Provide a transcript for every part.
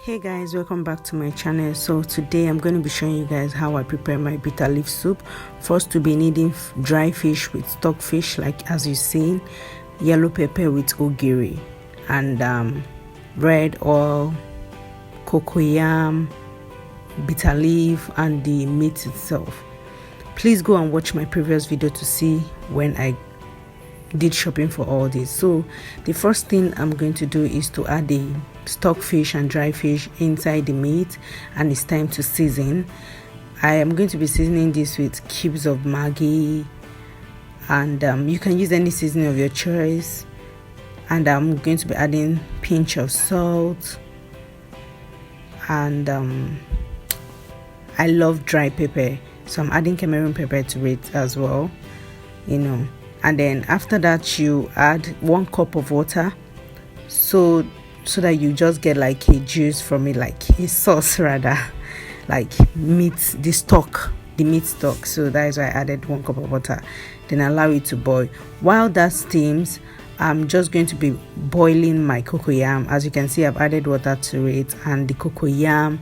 Hey guys, welcome back to my channel. So today I'm going to be showing you guys how I prepare my bitter leaf soup. First, to be needing dry fish with stockfish, like as you've seen, yellow pepper with ogiri, and red oil, cocoyam, bitter leaf, and the meat itself. Please go and watch my previous video to see when I did shopping for all this. So the first thing I'm going to do is to add the stockfish and dry fish inside the meat, and it's time to season. I am going to be seasoning this with cubes of Maggi, and you can use any seasoning of your choice. And I'm going to be adding pinch of salt, and I love dry pepper, so I'm adding Cameroon pepper to it as well, and then after that you add 1 cup of water, so that you just get like a juice from it, like a sauce rather, like meat stock. So that is why I added 1 cup of water. Then allow it to boil. While that steams, I'm just going to be boiling my cocoyam. As you can see, I've added water to it, and the cocoyam,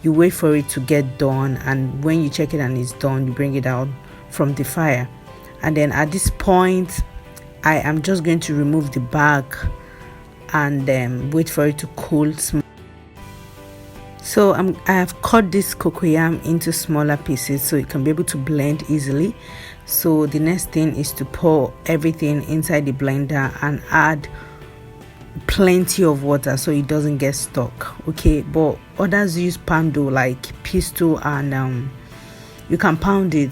you wait for it to get done, and when you check it and it's done, you bring it out from the fire. And then at this point, I am just going to remove the bag and wait for it to cool. So I have cut this cocoyam into smaller pieces so it can be able to blend easily. So the next thing is to pour everything inside the blender and add plenty of water so it doesn't get stuck. Okay, but others use poundal like pistol, and you can pound it,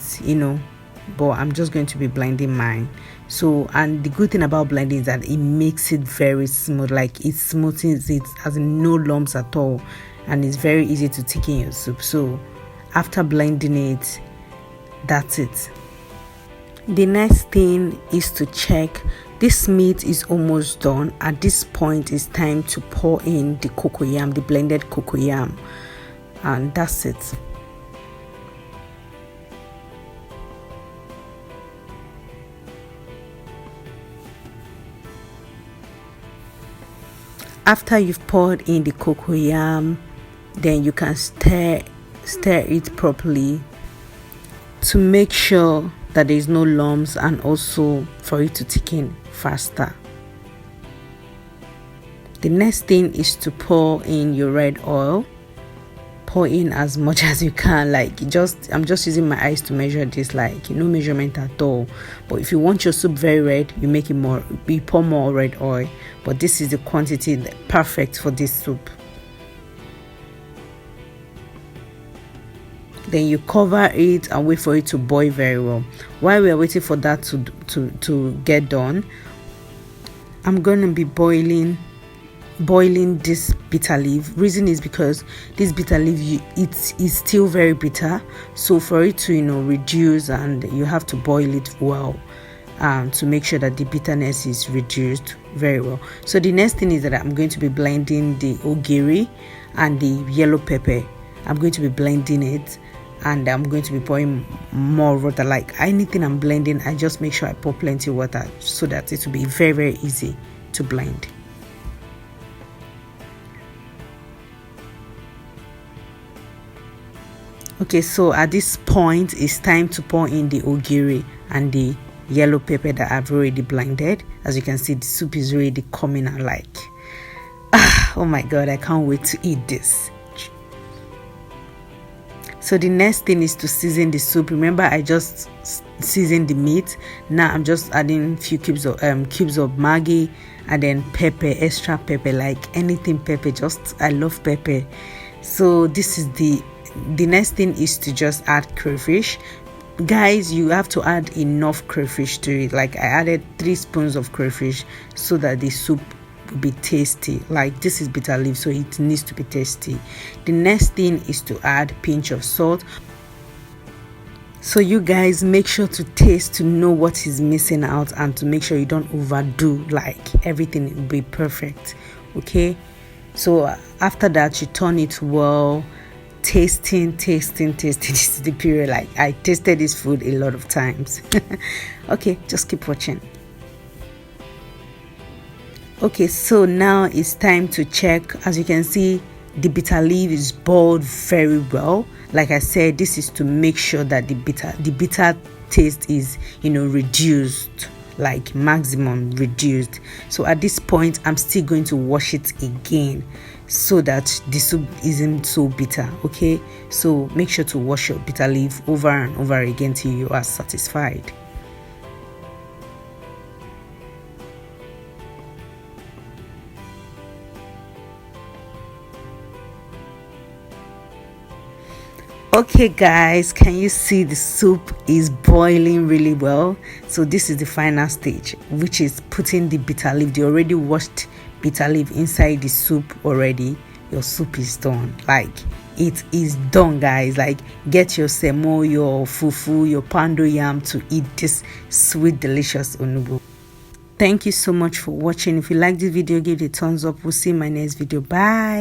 but I'm just going to be blending mine. So, and the good thing about blending is that it makes it very smooth, like it smoothens it, has no lumps at all, and it's very easy to take in your soup. So after blending it, that's it. The next thing is to check this meat is almost done. At this point, it's time to pour in the cocoyam, the blended cocoyam, and that's it. After you've poured in the cocoyam, then you can stir it properly to make sure that there is no lumps, and also for it to thicken faster. The next thing is to pour in your red oil. Pour in as much as you can, I'm just using my eyes to measure this, like no measurement at all. But if you want your soup very red, you pour more red oil, but this is the quantity perfect for this soup. Then you cover it and wait for it to boil very well. While we are waiting for that to get done, I'm going to be boiling this bitter leaf. Reason is because this bitter leaf, it is still very bitter, so for it to reduce, and you have to boil it well to make sure that the bitterness is reduced very well. So the next thing is that I'm going to be blending the ogiri and the yellow pepper. I'm going to be blending it, and I'm going to be pouring more water. Like anything I'm blending, I just make sure I pour plenty of water so that it will be very, very easy to blend. Okay, so at this point, it's time to pour in the ogiri and the yellow pepper that I've already blended. As you can see, the soup is already coming out like, oh my god, I can't wait to eat this. So the next thing is to season the soup. Remember, I just seasoned the meat. Now I'm just adding few cubes of Maggi, and then pepper, extra pepper, like anything pepper. I love pepper. So this is the next thing is to just add crayfish. Guys, you have to add enough crayfish to it. Like I added 3 spoons of crayfish so that the soup will be tasty. Like this is bitter leaf, so it needs to be tasty. The next thing is to add pinch of salt. So you guys make sure to taste to know what is missing out, and to make sure you don't overdo, like everything will be perfect. Okay, so after that you turn it well. Tasting. This is the period. Like I tasted this food a lot of times. Okay, just keep watching. Okay, so now it's time to check. As you can see, the bitter leaf is boiled very well. Like I said, this is to make sure that the bitter taste is, reduced, like maximum reduced. So at this point, I'm still going to wash it again so that the soup isn't so bitter. Okay, so make sure to wash your bitter leaf over and over again till you are satisfied. Okay guys, can you see the soup is boiling really well? So this is the final stage, which is putting the bitter leaf, the already washed bitter leaf, inside the soup already. Your soup is done. Like, it is done, guys. Like, get your semo, your fufu, your pando yam to eat this sweet delicious onugbu. Thank you so much for watching. If you like this video, give it a thumbs up. We'll see you in my next video. Bye.